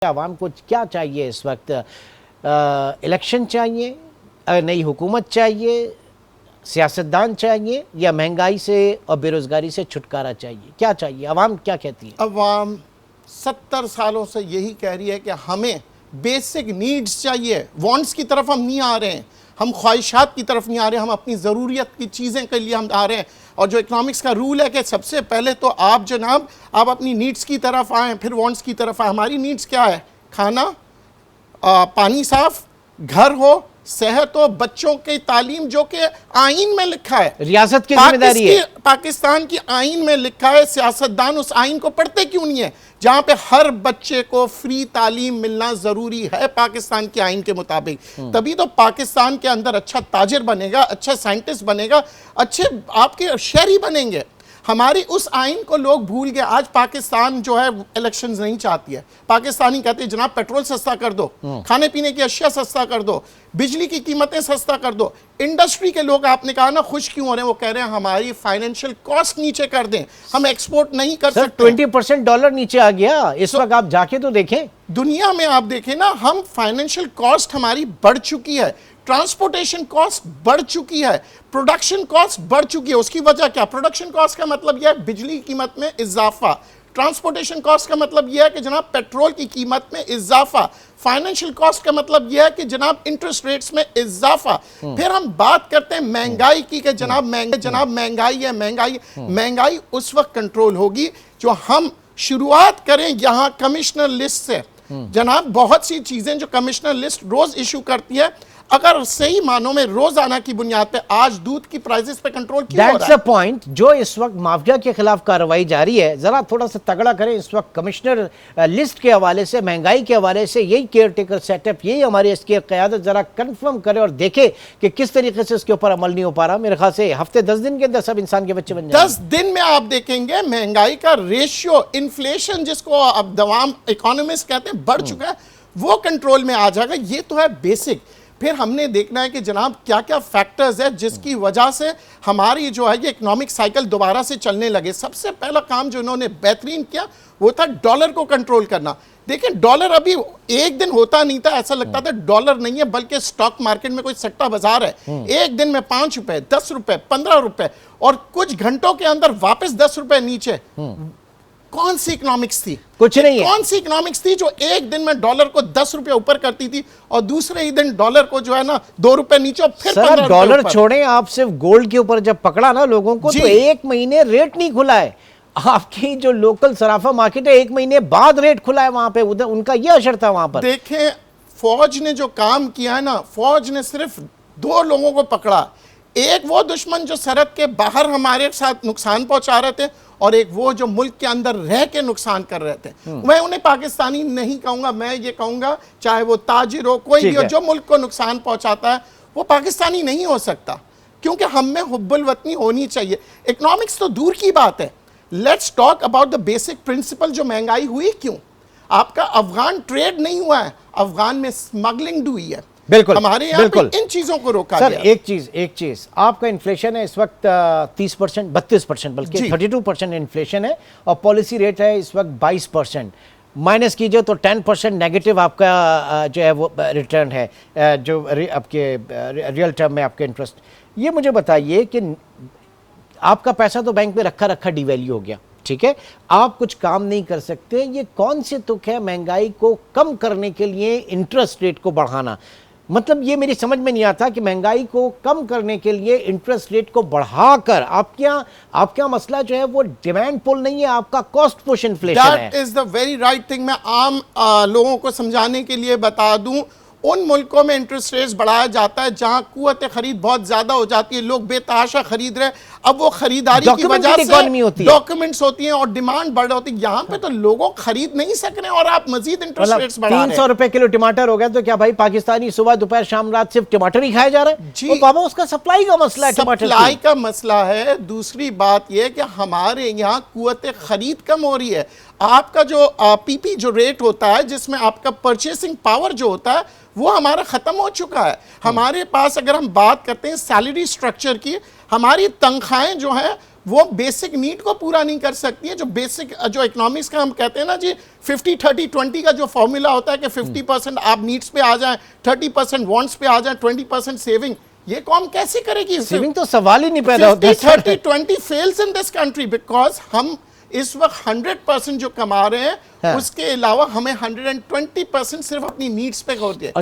आवाम को क्या चाहिए इस वक्त? इलेक्शन चाहिए, नई हुकूमत चाहिए, सियासतदान चाहिए, या महंगाई से और बेरोजगारी से छुटकारा चाहिए? क्या चाहिए? आवाम क्या कहती है? अवाम 70 सालों से यही कह रही है कि हमें बेसिक नीड्स चाहिए। वांट्स की तरफ हम नहीं आ रहे हैं, हम ख्वाहिशात की तरफ नहीं आ रहे, हम अपनी ज़रूरियत की चीज़ें के लिए हम आ रहे हैं। और जो इकोनॉमिक्स का रूल है कि सबसे पहले तो आप जनाब आप अपनी नीड्स की तरफ आएँ, फिर वांट्स की तरफ आएँ। हमारी नीड्स क्या है? खाना, पानी साफ, घर हो, सेहत हो, बच्चों की तालीम, जो कि आइन में लिखा है, रियासत की जिम्मेदारी है। पाकिस्तान की आइन में लिखा है। सियासतदान उस आइन को पढ़ते क्यों नहीं है, जहां पे हर बच्चे को फ्री तालीम मिलना जरूरी है पाकिस्तान के आइन के मुताबिक। तभी तो पाकिस्तान के अंदर अच्छा ताजिर बनेगा, अच्छा साइंटिस्ट बनेगा, अच्छे आपके शहरी बनेंगे। हमारी उस आइन को लोग भूल गए। आज पाकिस्तान जो है इलेक्शंस नहीं चाहती है। पाकिस्तानी कहते हैं जनाब पेट्रोल सस्ता कर दो, खाने पीने की अशिया सस्ता कर दो, बिजली की कीमतें सस्ता कर दो। इंडस्ट्री के लोग, आपने कहा ना खुश क्यों हो रहे हैं, वो कह रहे हैं हमारी फाइनेंशियल कॉस्ट नीचे कर दें, हम एक्सपोर्ट नहीं कर सकते। 20% डॉलर नीचे आ गया इस वक्त। आप जाके तो देखें दुनिया में, आप देखें ना, हम फाइनेंशियल कॉस्ट हमारी बढ़ चुकी है, ट्रांसपोर्टेशन कॉस्ट बढ़ चुकी है, प्रोडक्शन कॉस्ट बढ़ चुकी है। उसकी वजह क्या? प्रोडक्शन कॉस्ट का मतलब यह है बिजली की कीमत में इजाफा, ट्रांसपोर्टेशन कॉस्ट का मतलब यह है कि जनाब पेट्रोल की कीमत में इजाफा, फाइनेंशियल कॉस्ट का मतलब यह है कि जनाब इंटरेस्ट रेट्स में इजाफा। फिर हम बात करते हैं महंगाई की कि जनाब महंगाई है। महंगाई उस वक्त कंट्रोल होगी जो हम शुरुआत करें यहां कमिश्नर लिस्ट से। जनाब बहुत सी चीजें जो कमिश्नर लिस्ट रोज इशू करती है, अगर सही मानों में रोजाना की बुनियाद पे आज दूध की प्राइसेस पे कंट्रोल क्यों हो रहा है? That's the point. जो इस वक्त माफिया के खिलाफ कार्रवाई जारी है, जरा थोड़ा सा तगड़ा करें इस वक्त कमिश्नर लिस्ट के हवाले से, महंगाई के हवाले से। यही केयर टेकर सेटअप, यही हमारी इसकी क़यादत जरा कंफर्म करे और देखे कि किस तरीके से इसके ऊपर अमल नहीं हो पा रहा। मेरे ख्याल से हफ्ते 10 दिन के अंदर सब इंसान के बच्चे बन जाएंगे। 10 दिन में आप देखेंगे महंगाई का रेशियो, इन्फ्लेशन जिसको अब दवाम इकोनॉमिस्ट कहते हैं, बढ़ चुका है, वो कंट्रोल में आ जाएगा। ये तो है बेसिक। फिर हमने देखना है कि जनाब क्या क्या फैक्टर्स है जिसकी वजह से हमारी जो है ये इकोनॉमिक साइकिल दोबारा से चलने लगे। सबसे पहला काम जो इन्होंने बेहतरीन किया वो था डॉलर को कंट्रोल करना। देखिए डॉलर अभी एक दिन होता नहीं था, ऐसा लगता था डॉलर नहीं है बल्कि स्टॉक मार्केट में कोई सट्टा बाजार है। एक दिन में 5 रुपए, 10 रुपए, 15 रुपए, और कुछ घंटों के अंदर वापस 10 रुपए नीचे। कौन सी इकोनॉमिक्स थी? कुछ नहीं है। कौन सी इकोनॉमिक्स थी जो एक दिन में डॉलर को 10 रुपए ऊपर करती थी और दूसरे ही दिन डॉलर को जो है ना 2 रुपए नीचे और फिर 15 रुपए डॉलर छोड़ें, आप सिर्फ गोल्ड के ऊपर जब पकड़ा ना लोगों को, तो 1 महीने रेट नहीं खुला है। आपकी जो लोकल सराफा मार्केट है 1 महीने बाद रेट खुला है वहां पे, उधर उनका यह असर था वहां पर। देखें फौज ने जो काम किया है ना, फौज ने सिर्फ 2 लोगों को पकड़ा। एक वो दुश्मन जो सरहद के बाहर हमारे साथ नुकसान पहुंचा रहे थे, और एक वो जो मुल्क के अंदर रह के नुकसान कर रहे थे। मैं उन्हें पाकिस्तानी नहीं कहूंगा, मैं ये कहूंगा चाहे वो ताजिर हो, कोई भी हो, जो मुल्क को नुकसान पहुंचाता है वो पाकिस्तानी नहीं हो सकता, क्योंकि हम में हुब्बुल वतनी होनी चाहिए। इकोनॉमिक्स तो दूर की बात है, let's talk about the basic principle. जो महंगाई हुई क्यों? आपका अफगान ट्रेड नहीं हुआ है, अफगान में स्मगलिंग हुई है। बिल्कुल, हमारे यहाँ पे इन चीजों को रोका सर। गया। एक चीज आपका इन्फ्लेशन है इस वक्त 30%, 32%, बल्कि 32% इन्फ्लेशन है, और पॉलिसी रेट है इस वक्त 22%। माइनस कीजिए तो 10% नेगेटिव आपका जो है वो रिटर्न है, जो आपके रियल टर्म में आपके इंटरेस्ट। ये मुझे बताइए कि आपका पैसा तो बैंक में रखा डिवैल्यू हो गया, ठीक है, आप कुछ काम नहीं कर सकते। ये कौन से तुक है महंगाई को कम करने के लिए इंटरेस्ट रेट को बढ़ाना? मतलब ये मेरी समझ में नहीं आता कि महंगाई को कम करने के लिए इंटरेस्ट रेट को बढ़ाकर, आपका मसला जो है वो डिमांड पुल नहीं है, आपका कॉस्ट पुश इन्फ्लेशन है। That is the very right thing. मैं आम लोगों को समझाने के लिए बता दूं, उन मुल्कों में इंटरेस्ट रेट्स बढ़ाया जाता है जहां कुव्वत खरीद बहुत ज्यादा हो जाती है, लोग बेतहाशा खरीद रहे। अब वो खरीदारी की वजह से डॉक्यूमेंट्स होती हैं और डिमांड बढ़ होती है। यहाँ पे तो लोगों खरीद नहीं सक रहे और आप मजीद इंटरेस्ट रेट्स बढ़ा रहे हैं। 300 रुपए किलो टमाटर हो गया तो क्या भाई पाकिस्तानी सुबह दोपहर शाम रात सिर्फ टमाटर ही खाया जा रहा है? जी बाबा, उसका सप्लाई का मसला है, सप्लाई का मसला है। दूसरी बात यह कि हमारे यहाँ कुव्वत खरीद कम हो रही है। आपका जो पीपी जो रेट होता है, जिसमें आपका परचेसिंग पावर जो होता है, वो हमारा खत्म हो चुका है। हमारे पास अगर हम बात करते हैं सैलरी स्ट्रक्चर की, हमारी तनख्वाहें जो हैं वो बेसिक नीड को पूरा नहीं कर सकती है। जो बेसिक जो इकोनॉमिक्स का हम कहते हैं ना जी 50-30-20 का जो फॉर्मूला होता है कि 50% आप नीड्स पे आ जाएं, 30% वांट्स पे आ जाएं, 20% सेविंग, ये कौम कैसे करेगी? सेविंग तो सवाल ही नहीं पैदा होता। 50-30-20 fails in this country because हम इस वक्त 100% जो कमा रहे हैं उसके अलावा हमें 120% सिर्फ अपनी नीड्स पे होती है।